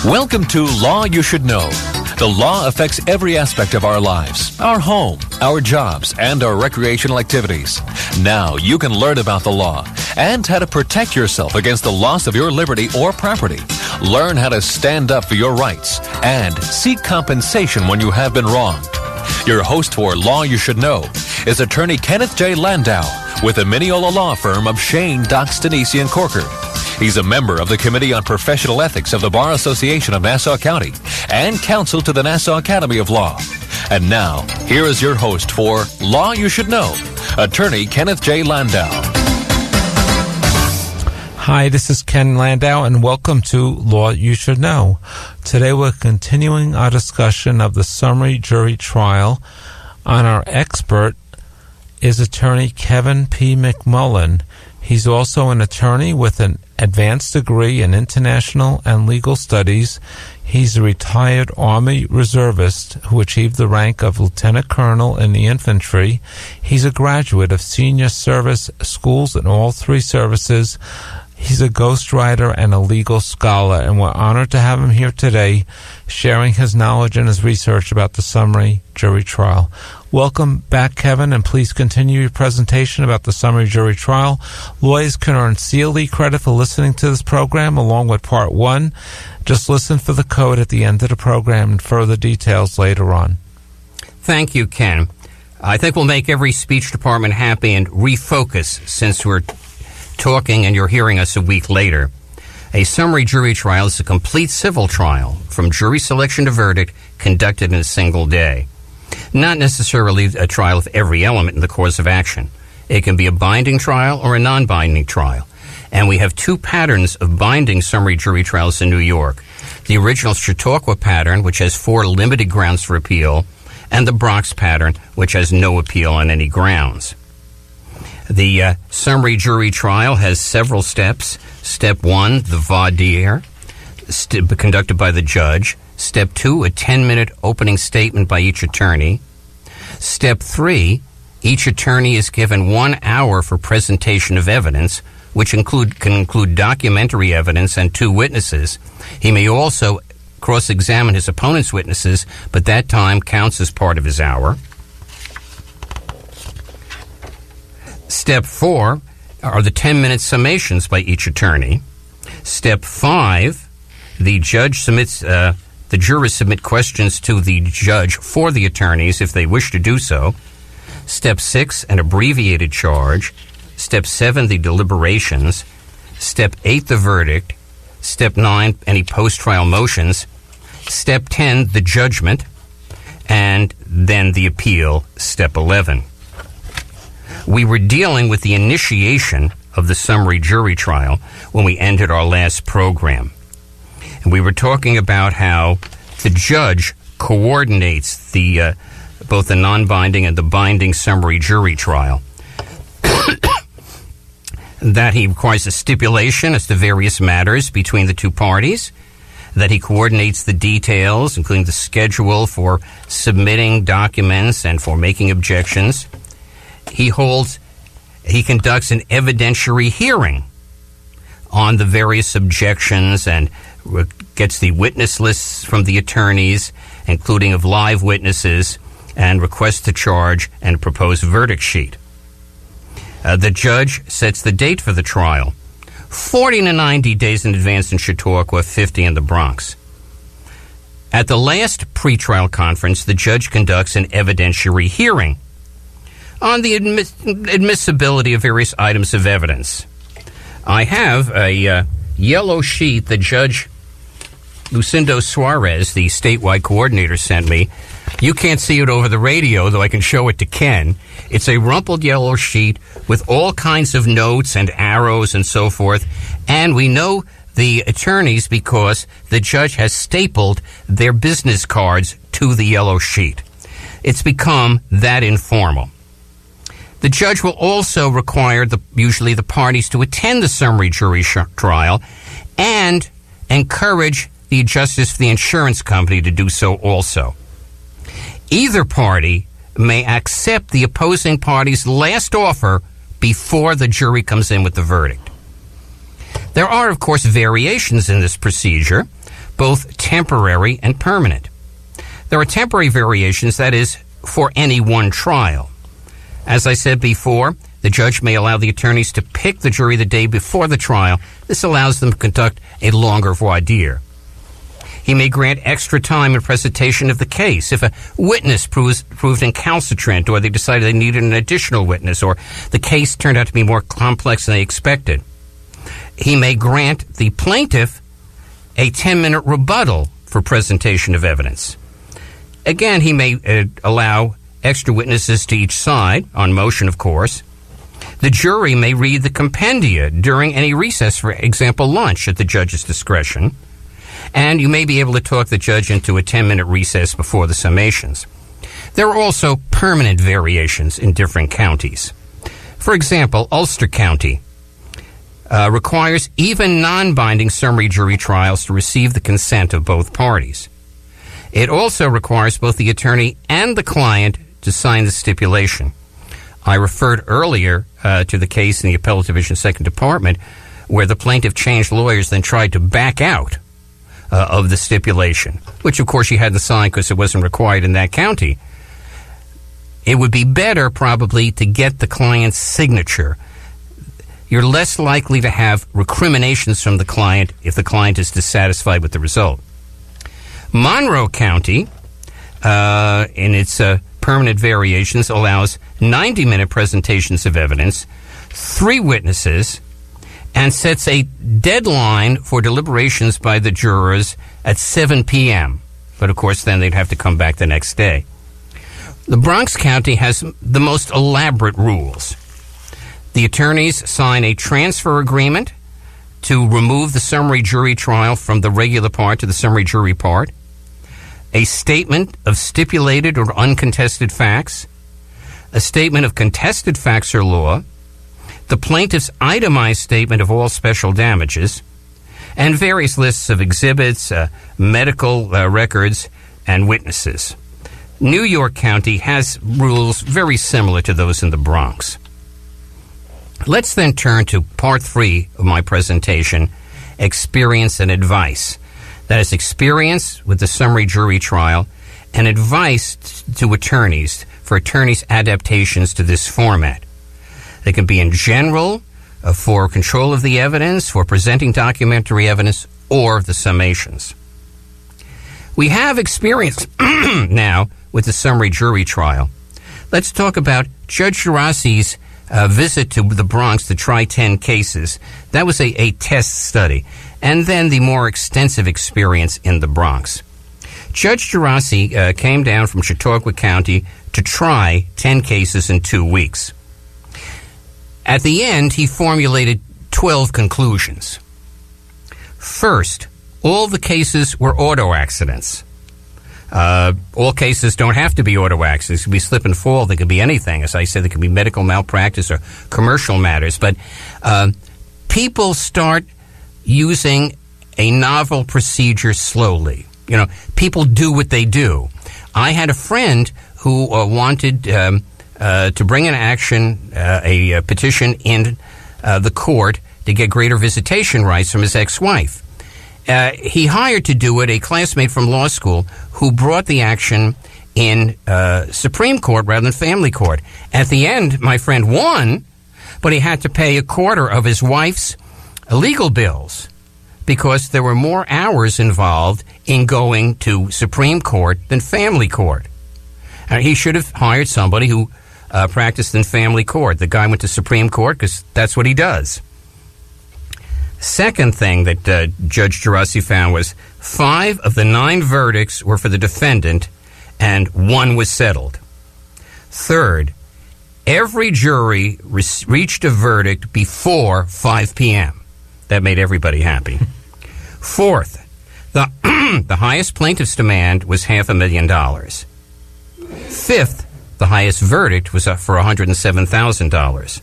Welcome to Law You Should Know. The law affects every aspect of our lives, our home, our jobs, and our recreational activities. Now you can learn about the law and how to protect yourself against the loss of your liberty or property. Learn how to stand up for your rights and seek compensation when you have been wronged. Your host for Law You Should Know is attorney Kenneth J. Landau with the Mineola law firm of Shane, Dox, Denisi, and Corker. He's a member of the Committee on Professional Ethics of the Bar Association of Nassau County and counsel to the Nassau Academy of Law. And now, here is your host for Law You Should Know, attorney Kenneth J. Landau. Hi, this is Ken Landau, and welcome to Law You Should Know. Today we're continuing our discussion of the summary jury trial. On our expert is attorney Kevin P. McMullen. He's also an attorney with an advanced degree in international and legal studies. He's a retired Army reservist who achieved the rank of lieutenant colonel in the infantry. He's a graduate of senior service schools in all three services. He's a ghostwriter and a legal scholar, and we're honored to have him here today sharing his knowledge and his research about the summary jury trial. Welcome back, Kevin, and please continue your presentation about the summary jury trial. Lawyers can earn CLE credit for listening to this program along with Part 1. Just listen for the code at the end of the program and further details later on. Thank you, Ken. I think we'll make every speech department happy and refocus since we're talking and you're hearing us a week later. A summary jury trial is a complete civil trial from jury selection to verdict conducted in a single day. Not necessarily a trial of every element in the cause of action. It can be a binding trial or a non-binding trial. And we have two patterns of binding summary jury trials in New York. The original Chautauqua pattern, which has 4 limited grounds for appeal, and the Bronx pattern, which has no appeal on any grounds. The summary jury trial has several steps. Step 1, the voir dire, conducted by the judge. Step 2, a 10-minute opening statement by each attorney. Step 3, each attorney is given 1 hour for presentation of evidence, which can include documentary evidence and 2 witnesses. He may also cross-examine his opponent's witnesses, but that time counts as part of his hour. Step 4 are the 10-minute summations by each attorney. Step 5, the jurors submit questions to the judge for the attorneys if they wish to do so. Step 6, an abbreviated charge. Step 7, the deliberations. Step 8, the verdict. Step 9, any post-trial motions. Step 10, the judgment. And then the appeal, Step 11. We were dealing with the initiation of the summary jury trial when we ended our last program. And we were talking about how the judge coordinates the both the non-binding and the binding summary jury trial. That he requires a stipulation as to various matters between the two parties, that he coordinates the details, including the schedule for submitting documents and for making objections. He conducts an evidentiary hearing on the various objections and gets the witness lists from the attorneys, including of live witnesses, and requests the charge and proposed verdict sheet. The judge sets the date for the trial, 40 to 90 days in advance in Chautauqua, 50 in the Bronx. At the last pretrial conference, the judge conducts an evidentiary hearing on the admissibility of various items of evidence. I have a yellow sheet that Judge Lucindo Suarez, the statewide coordinator, sent me. You can't see it over the radio, though I can show it to Ken. It's a rumpled yellow sheet with all kinds of notes and arrows and so forth. And we know the attorneys because the judge has stapled their business cards to the yellow sheet. It's become that informal. The judge will also require usually the parties to attend the summary jury trial and encourage the justice for the insurance company to do so also. Either party may accept the opposing party's last offer before the jury comes in with the verdict. There are, of course, variations in this procedure. both temporary and permanent. There are temporary variations, that is, for any one trial. As I said before, the judge may allow the attorneys to pick the jury the day before the trial. This allows them to conduct a longer voir dire. He may grant extra time in presentation of the case if a witness proved incalcitrant, or they decided they needed an additional witness, or the case turned out to be more complex than they expected. He may grant the plaintiff a 10-minute rebuttal for presentation of evidence. Again, he may allow extra witnesses to each side, on motion, of course. The jury may read the compendia during any recess, for example, lunch, at the judge's discretion. And you may be able to talk the judge into a 10-minute recess before the summations. There are also permanent variations in different counties. For example, Ulster County requires even non-binding summary jury trials to receive the consent of both parties. It also requires both the attorney and the client to sign the stipulation. I referred earlier to the case in the Appellate Division 2nd Department where the plaintiff changed lawyers, then tried to back out of the stipulation, which of course she hadn't signed because it wasn't required in that county. It would be better probably to get the client's signature. You're less likely to have recriminations from the client if the client is dissatisfied with the result. Monroe County, in its permanent variations, allows 90-minute presentations of evidence, 3 witnesses, and sets a deadline for deliberations by the jurors at 7 p.m. But, of course, then they'd have to come back the next day. The Bronx County has the most elaborate rules. The attorneys sign a transfer agreement to remove the summary jury trial from the regular part to the summary jury part, a statement of stipulated or uncontested facts, a statement of contested facts or law, the plaintiff's itemized statement of all special damages, and various lists of exhibits, medical records, and witnesses. New York County has rules very similar to those in the Bronx. Let's then turn to part 3 of my presentation, experience and advice. That is, experience with the summary jury trial and advice to attorneys for attorneys' adaptations to this format. They can be in general, for control of the evidence, for presenting documentary evidence, or the summations. We have experience now with the summary jury trial. Let's talk about Judge Geraci's visit to the Bronx to try 10 cases. That was a test study. And then the more extensive experience in the Bronx. Judge Geraci came down from Chautauqua County to try 10 cases in 2 weeks. At the end, he formulated 12 conclusions. First, all the cases were auto accidents. All cases don't have to be auto accidents. It could be slip and fall. They could be anything. As I said, they could be medical malpractice or commercial matters. But people start using a novel procedure slowly. You know, people do what they do. I had a friend who wanted to bring an action, a petition in the court to get greater visitation rights from his ex-wife. He hired to do it a classmate from law school who brought the action in Supreme Court rather than family court. At the end, my friend won, but he had to pay a quarter of his wife's legal bills because there were more hours involved in going to Supreme Court than family court. He should have hired somebody who practiced in family court. The guy went to Supreme Court because that's what he does. Second thing that Judge Geraci found was 5 of the 9 verdicts were for the defendant and 1 was settled. Third, every jury reached a verdict before 5 p.m. That made everybody happy. Fourth, the highest plaintiff's demand was $500,000. Fifth, the highest verdict was for $107,000.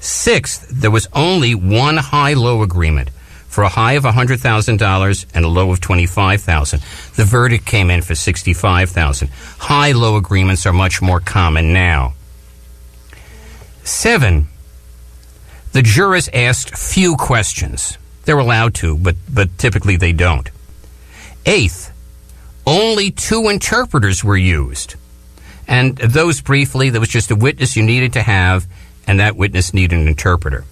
Sixth, there was only one high-low agreement for a high of $100,000 and a low of $25,000. The verdict came in for $65,000. High-low agreements are much more common now. 7, the jurors asked few questions. They're allowed to, but typically they don't. Eighth, only 2 interpreters were used. And of those briefly, there was just a witness you needed to have, and that witness needed an interpreter.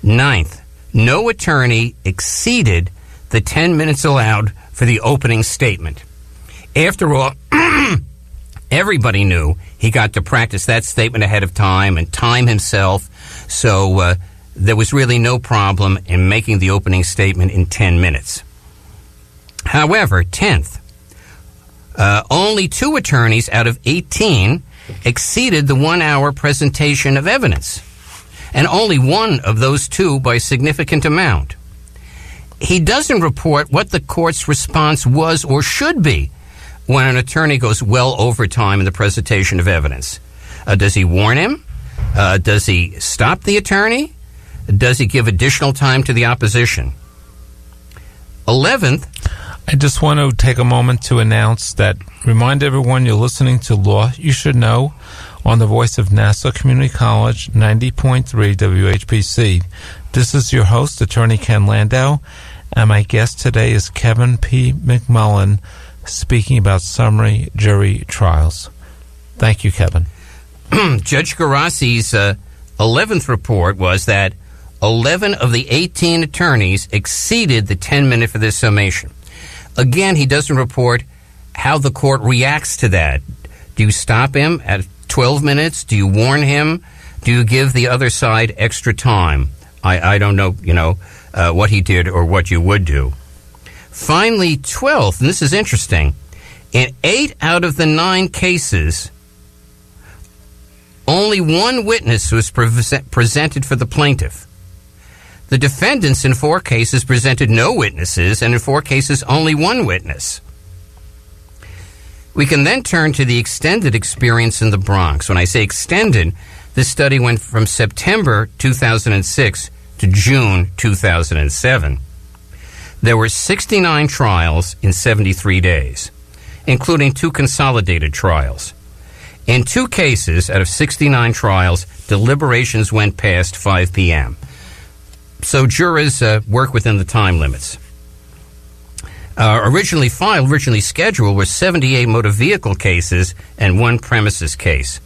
Ninth, no attorney exceeded the 10 minutes allowed for the opening statement. After all, everybody knew he got to practice that statement ahead of time and time himself, so there was really no problem in making the opening statement in 10 minutes. However, 10th, only 2 attorneys out of 18 exceeded the 1-hour presentation of evidence, and only one of those 2 by a significant amount. He doesn't report what the court's response was or should be when an attorney goes well over time in the presentation of evidence. Does he warn him? Does he stop the attorney? Does he give additional time to the opposition? 11th, I just want to take a moment to announce that, remind everyone you're listening to Law You Should Know on the voice of Nassau Community College, 90.3 WHPC. This is your host, Attorney Ken Landau, and my guest today is Kevin P. McMullen, speaking about summary jury trials. Thank you, Kevin. Judge Garassi's 11th report was that 11 of the 18 attorneys exceeded the 10-minute for this summation. Again, he doesn't report how the court reacts to that. Do you stop him at 12 minutes? Do you warn him? Do you give the other side extra time? I don't know, what he did or what you would do. Finally, 12th, and this is interesting, in 8 out of the 9 cases, only 1 witness was presented for the plaintiff. The defendants in 4 cases presented no witnesses, and in 4 cases, only 1 witness. We can then turn to the extended experience in the Bronx. When I say extended, this study went from September 2006 to June 2007. There were 69 trials in 73 days, including 2 consolidated trials. In 2 cases out of 69 trials, deliberations went past 5 p.m., so jurors work within the time limits. Originally scheduled were 78 motor vehicle cases and 1 premises case.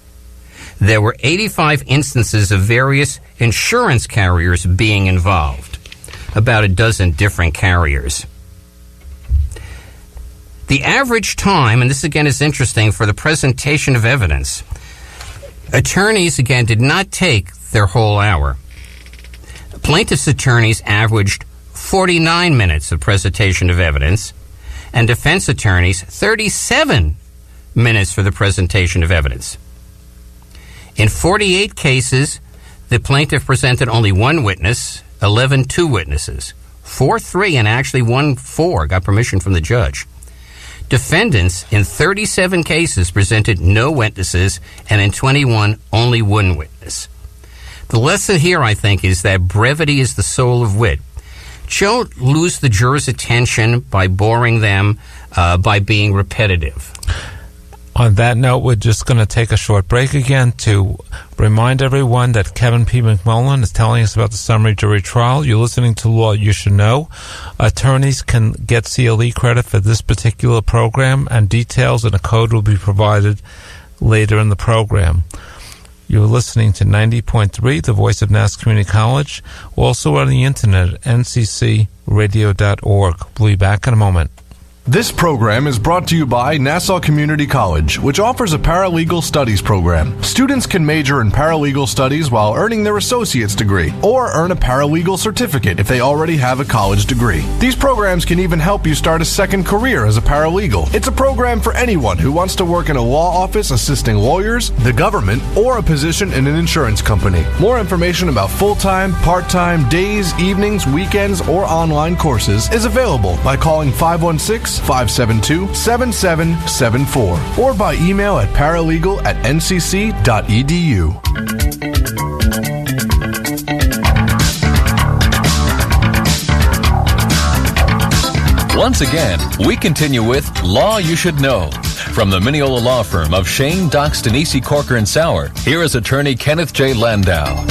There were 85 instances of various insurance carriers being involved, about a dozen different carriers. The average time, and this again is interesting, for the presentation of evidence, attorneys again did not take their whole hour. Plaintiff's attorneys averaged 49 minutes of presentation of evidence, and defense attorneys 37 minutes for the presentation of evidence. In 48 cases, the plaintiff presented only 1 witness, 11 2 witnesses, 4 3, and actually 1 4 got permission from the judge. Defendants in 37 cases presented no witnesses, and in 21, only 1 witness. The lesson here, I think, is that brevity is the soul of wit. Don't lose the jurors' attention by boring them, by being repetitive. On that note, we're just going to take a short break again to remind everyone that Kevin P. McMullen is telling us about the summary jury trial. You're listening to Law You Should Know. Attorneys can get CLE credit for this particular program, and details and a code will be provided later in the program. You're listening to 90.3, the voice of Nassau Community College, also on the internet at nccradio.org. We'll be back in a moment. This program is brought to you by Nassau Community College, which offers a paralegal studies program. Students can major in paralegal studies while earning their associate's degree, or earn a paralegal certificate if they already have a college degree. These programs can even help you start a second career as a paralegal. It's a program for anyone who wants to work in a law office assisting lawyers, the government, or a position in an insurance company. More information about full-time, part-time, days, evenings, weekends, or online courses is available by calling 516-572-7774 or by email at paralegal@ncc.edu. Once again, we continue with Law You Should Know. From the Mineola Law Firm of Shane, Dox, Denise, Corker, and Sauer, here is attorney Kenneth J. Landau.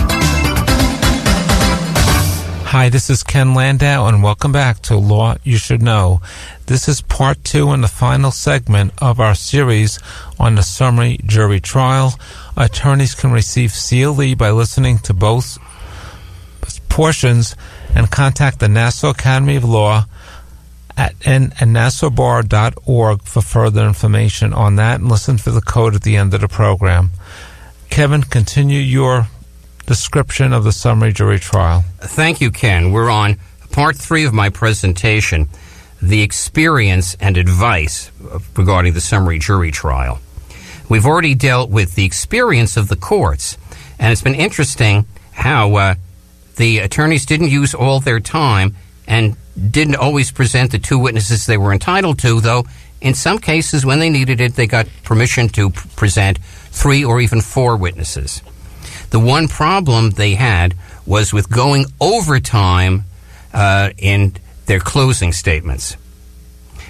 Hi, this is Ken Landau, and welcome back to Law You Should Know. This is part 2 and the final segment of our series on the summary jury trial. Attorneys can receive CLE by listening to both portions and contact the Nassau Academy of Law at nassaubar.org for further information on that, and listen for the code at the end of the program. Kevin, continue your description of the summary jury trial. Thank you, Ken. We're on part 3 of my presentation, the experience and advice regarding the summary jury trial. We've already dealt with the experience of the courts, and it's been interesting how the attorneys didn't use all their time and didn't always present the 2 witnesses they were entitled to, though in some cases when they needed it, they got permission to present 3 or even 4 witnesses. The one problem they had was with going over time in their closing statements.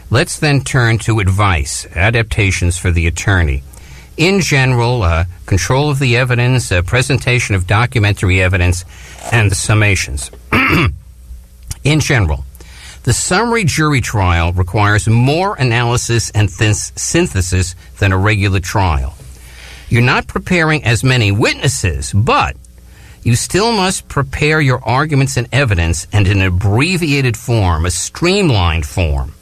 Let's then turn to advice, adaptations for the attorney. In general, control of the evidence, presentation of documentary evidence, and the summations. In general, the summary jury trial requires more analysis and synthesis than a regular trial. You're not preparing as many witnesses, but you still must prepare your arguments and evidence in an abbreviated form, a streamlined form.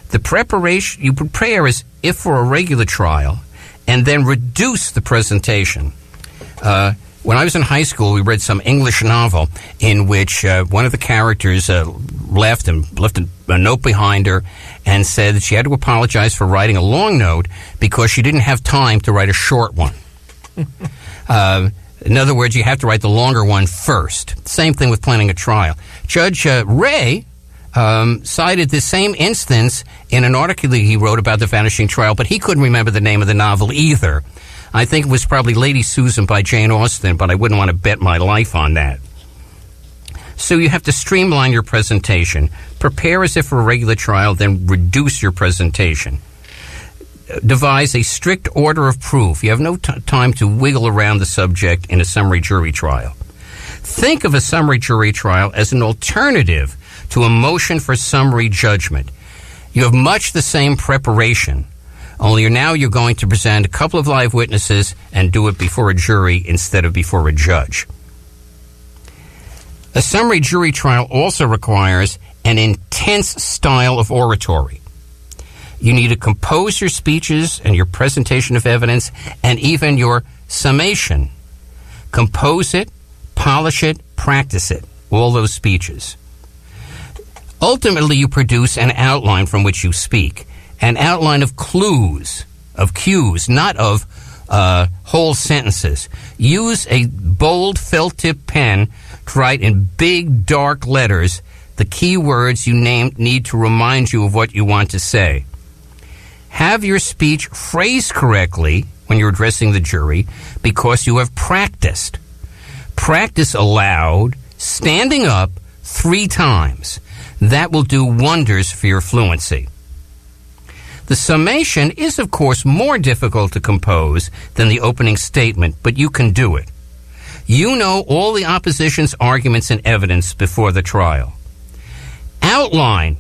The preparation you prepare as if for a regular trial, and then reduce the presentation. When I was in high school, we read some English novel in which one of the characters left a note behind her and said that she had to apologize for writing a long note because she didn't have time to write a short one. In other words, you have to write the longer one first. Same thing with planning a trial. Judge Ray cited this same instance in an article he wrote about the Vanishing Trial, but he couldn't remember the name of the novel either. I think it was probably Lady Susan by Jane Austen, but I wouldn't want to bet my life on that. So you have to streamline your presentation. Prepare as if for a regular trial, then reduce your presentation. Devise a strict order of proof. You have no time to wiggle around the subject in a summary jury trial. Think of a summary jury trial as an alternative to a motion for summary judgment. You have much the same preparation, only now you're going to present a couple of live witnesses and do it before a jury instead of before a judge. A summary jury trial also requires an intense style of oratory. You need to compose your speeches and your presentation of evidence and even your summation. Compose it, polish it, practice it, all those speeches. Ultimately, you produce an outline from which you speak, an outline of clues, of cues, not of whole sentences. Use a bold felt-tip pen to write in big, dark letters the key words you need to remind you of what you want to say. Have your speech phrased correctly when you're addressing the jury because you have practiced. Practice aloud, standing up 3 times. That will do wonders for your fluency. The summation is, of course, more difficult to compose than the opening statement, but you can do it. You know all the opposition's arguments and evidence before the trial. Outline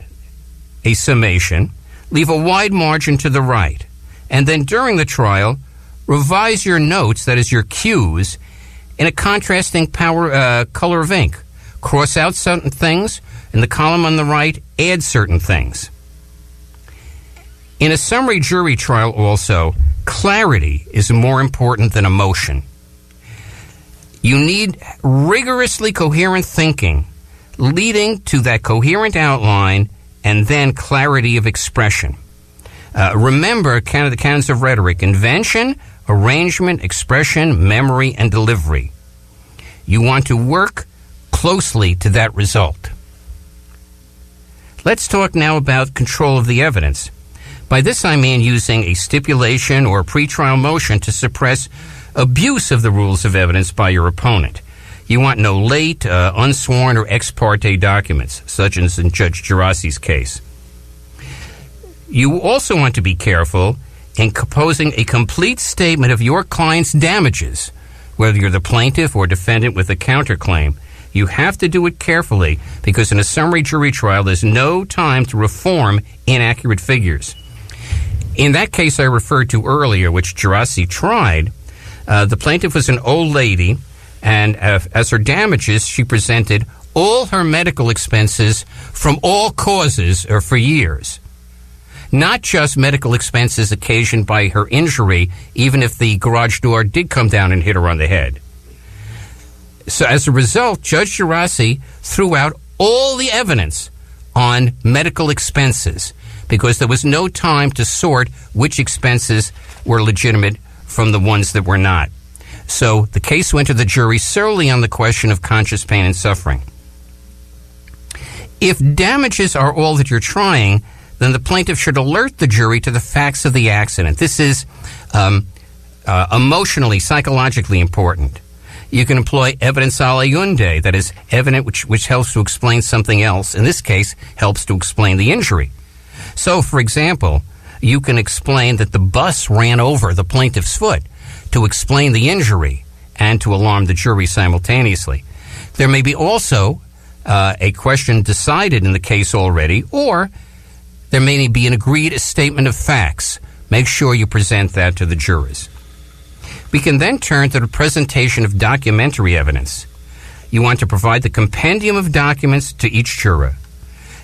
a summation, leave a wide margin to the right, and then during the trial, revise your notes, that is your cues, in a contrasting color of ink. Cross out certain things. In the column on the right, add certain things. In a summary jury trial also, clarity is more important than emotion. You need rigorously coherent thinking, leading to that coherent outline and then clarity of expression. Remember the canons of rhetoric: invention, arrangement, expression, memory, and delivery. You want to work closely to that result. Let's talk now about control of the evidence. By this I mean using a stipulation or a pretrial motion to suppress abuse of the rules of evidence by your opponent. You want no late, unsworn, or ex parte documents, such as in Judge Geraci's case. You also want to be careful in composing a complete statement of your client's damages, whether you're the plaintiff or defendant with a counterclaim. You have to do it carefully because in a summary jury trial, there's no time to reform inaccurate figures. In that case I referred to earlier, which Gerasi tried, the plaintiff was an old lady, and as her damages, she presented all her medical expenses from all causes or for years. Not just medical expenses occasioned by her injury, even if the garage door did come down and hit her on the head. So as a result, Judge Gerasi threw out all the evidence on medical expenses because there was no time to sort which expenses were legitimate from the ones that were not. So the case went to the jury solely on the question of conscious pain and suffering. If damages are all that you're trying, then the plaintiff should alert the jury to the facts of the accident. This is emotionally, psychologically important. You can employ evidence a la Hyundai, that is, evidence which helps to explain something else. In this case, helps to explain the injury. So, for example, you can explain that the bus ran over the plaintiff's foot to explain the injury and to alarm the jury simultaneously. There may be also a question decided in the case already, or there may be an agreed statement of facts. Make sure you present that to the jurors. We can then turn to the presentation of documentary evidence. You want to provide the compendium of documents to each juror.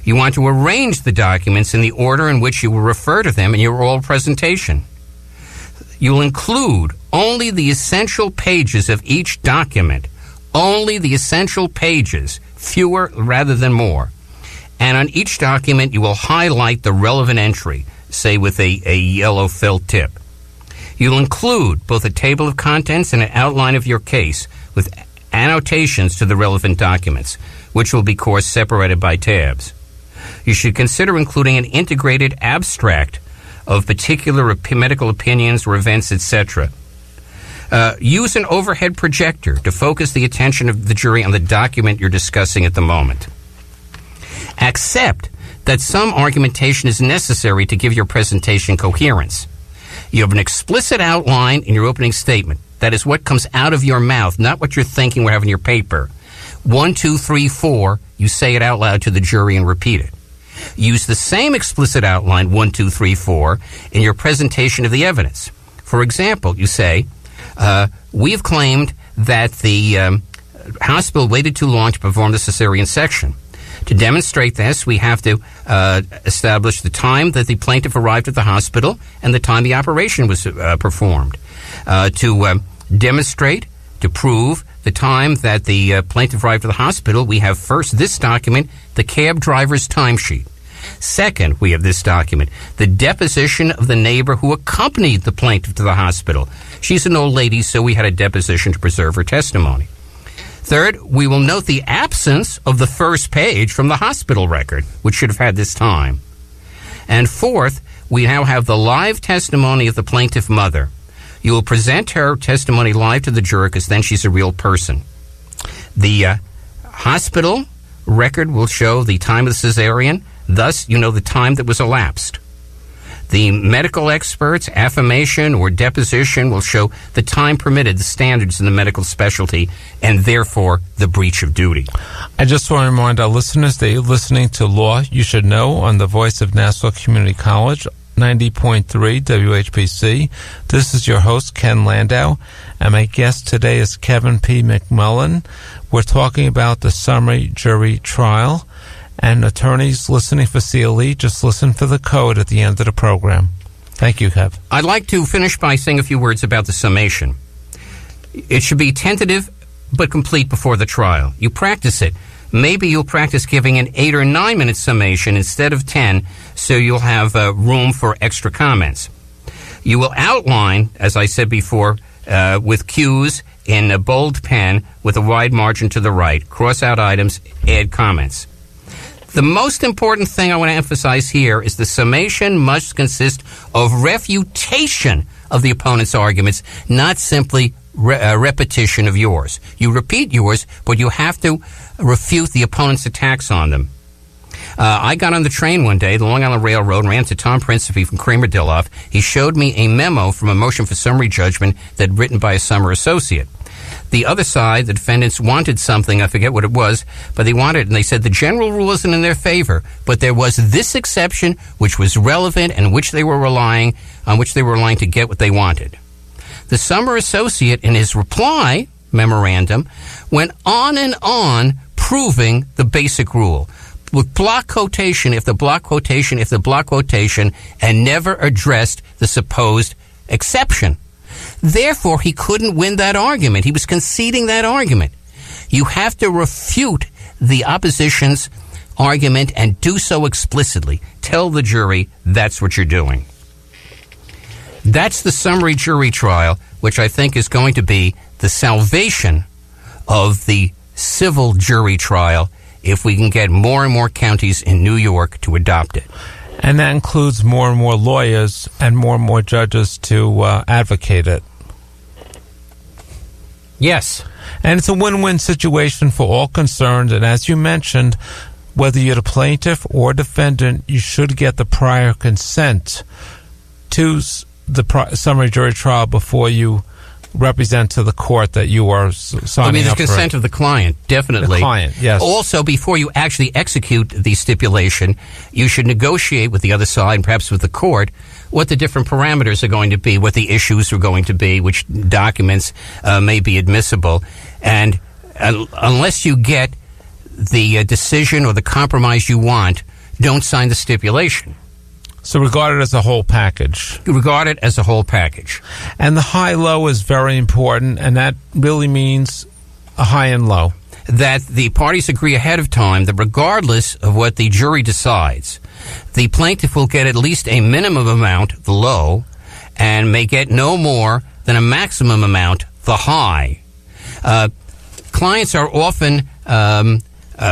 You want to arrange the documents in the order in which you will refer to them in your oral presentation. You will include only the essential pages of each document, only the essential pages, fewer rather than more. And on each document, you will highlight the relevant entry, say with a yellow felt tip. You'll include both a table of contents and an outline of your case with annotations to the relevant documents, which will be, of course, separated by tabs. You should consider including an integrated abstract of particular medical opinions or events, etc. Use an overhead projector to focus the attention of the jury on the document you're discussing at the moment. Accept that some argumentation is necessary to give your presentation coherence. You have an explicit outline in your opening statement. That is what comes out of your mouth, not what you're thinking or have in your paper. 1, 2, 3, 4, you say it out loud to the jury and repeat it. Use the same explicit outline, 1, 2, 3, 4, in your presentation of the evidence. For example, you say, we've claimed that the hospital waited too long to perform the cesarean section. To demonstrate this, we have to establish the time that the plaintiff arrived at the hospital and the time the operation was performed. To demonstrate, to prove the time that the plaintiff arrived at the hospital, we have first this document, the cab driver's timesheet. Second, we have this document, the deposition of the neighbor who accompanied the plaintiff to the hospital. She's an old lady, so we had a deposition to preserve her testimony. Third, we will note the absence of the first page from the hospital record, which should have had this time. And fourth, we now have the live testimony of the plaintiff mother. You will present her testimony live to the juror because then she's a real person. The hospital record will show the time of the cesarean, thus you know the time that was elapsed. The medical expert's affirmation or deposition will show the time permitted, the standards in the medical specialty, and therefore the breach of duty. I just want to remind our listeners that you're listening to Law You Should Know on the voice of Nassau Community College, 90.3 WHPC. This is your host, Ken Landau, and my guest today is Kevin P. McMullen. We're talking about the summary jury trial. And attorneys listening for CLE, just listen for the code at the end of the program. Thank you, Kev. I'd like to finish by saying a few words about the summation. It should be tentative but complete before the trial. You practice it. Maybe you'll practice giving an 8 or 9 minute summation instead of 10, so you'll have room for extra comments. You will outline, as I said before, with cues in a bold pen with a wide margin to the right, cross out items, add comments. The most important thing I want to emphasize here is the summation must consist of refutation of the opponent's arguments, not simply repetition of yours. You repeat yours, but you have to refute the opponent's attacks on them. I got on the train one day, the Long Island Railroad, and ran to Tom Principe from Kramer-Dilloff. He showed me a memo from a motion for summary judgment that written by a summer associate. the other side, the defendants, wanted something. I forget what it was, but they wanted it, and they said the general rule isn't in their favor, but there was this exception which was relevant and on which they were relying to get what they wanted. The summer associate, in his reply memorandum, went on and on proving the basic rule with block quotation, if the block quotation, if the block quotation, and never addressed the supposed exception. Therefore, he couldn't win that argument. He was conceding that argument. You have to refute the opposition's argument and do so explicitly. Tell the jury that's what you're doing. That's the summary jury trial, which I think is going to be the salvation of the civil jury trial if we can get more and more counties in New York to adopt it. And that includes more and more lawyers and more judges to advocate it. Yes. And it's a win-win situation for all concerned. And as you mentioned, whether you're the plaintiff or defendant, you should get the prior consent to the summary jury trial before you represent to the court that you are signing the up for. consent of the client, definitely. The client, yes. Also, before you actually execute the stipulation, you should negotiate with the other side, and perhaps with the court, what the different parameters are going to be, what the issues are going to be, which documents may be admissible. And unless you get the decision or the compromise you want, don't sign the stipulation. So regard it as a whole package. Regard it as a whole package. And the high-low is very important, and that really means a high and low. That the parties agree ahead of time that regardless of what the jury decides, the plaintiff will get at least a minimum amount, the low, and may get no more than a maximum amount, the high. Clients are often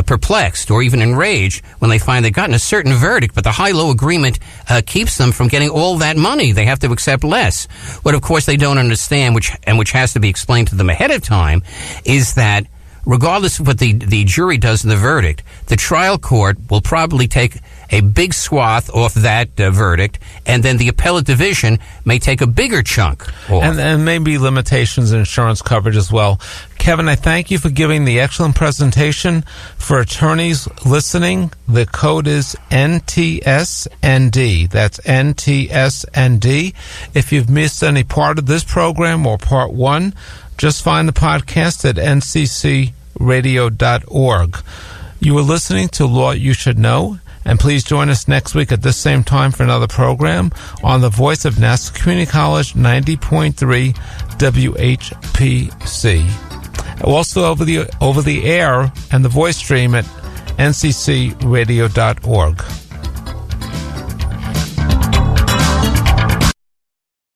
perplexed or even enraged when they find they've gotten a certain verdict, but the high-low agreement keeps them from getting all that money. They have to accept less. What, of course, they don't understand, which has to be explained to them ahead of time, is that regardless of what the jury does in the verdict, the trial court will probably take a big swath off that verdict, and then the appellate division may take a bigger chunk off. And maybe limitations in insurance coverage as well. Kevin, I thank you for giving the excellent presentation. For attorneys listening, the code is NTSND. That's NTSND. If you've missed any part of this program or part one, just find the podcast at nccradio.org. You are listening to Law You Should Know, and please join us next week at this same time for another program on the Voice of Nassau Community College 90.3 WHPC. Also over the air and the voice stream at nccradio.org.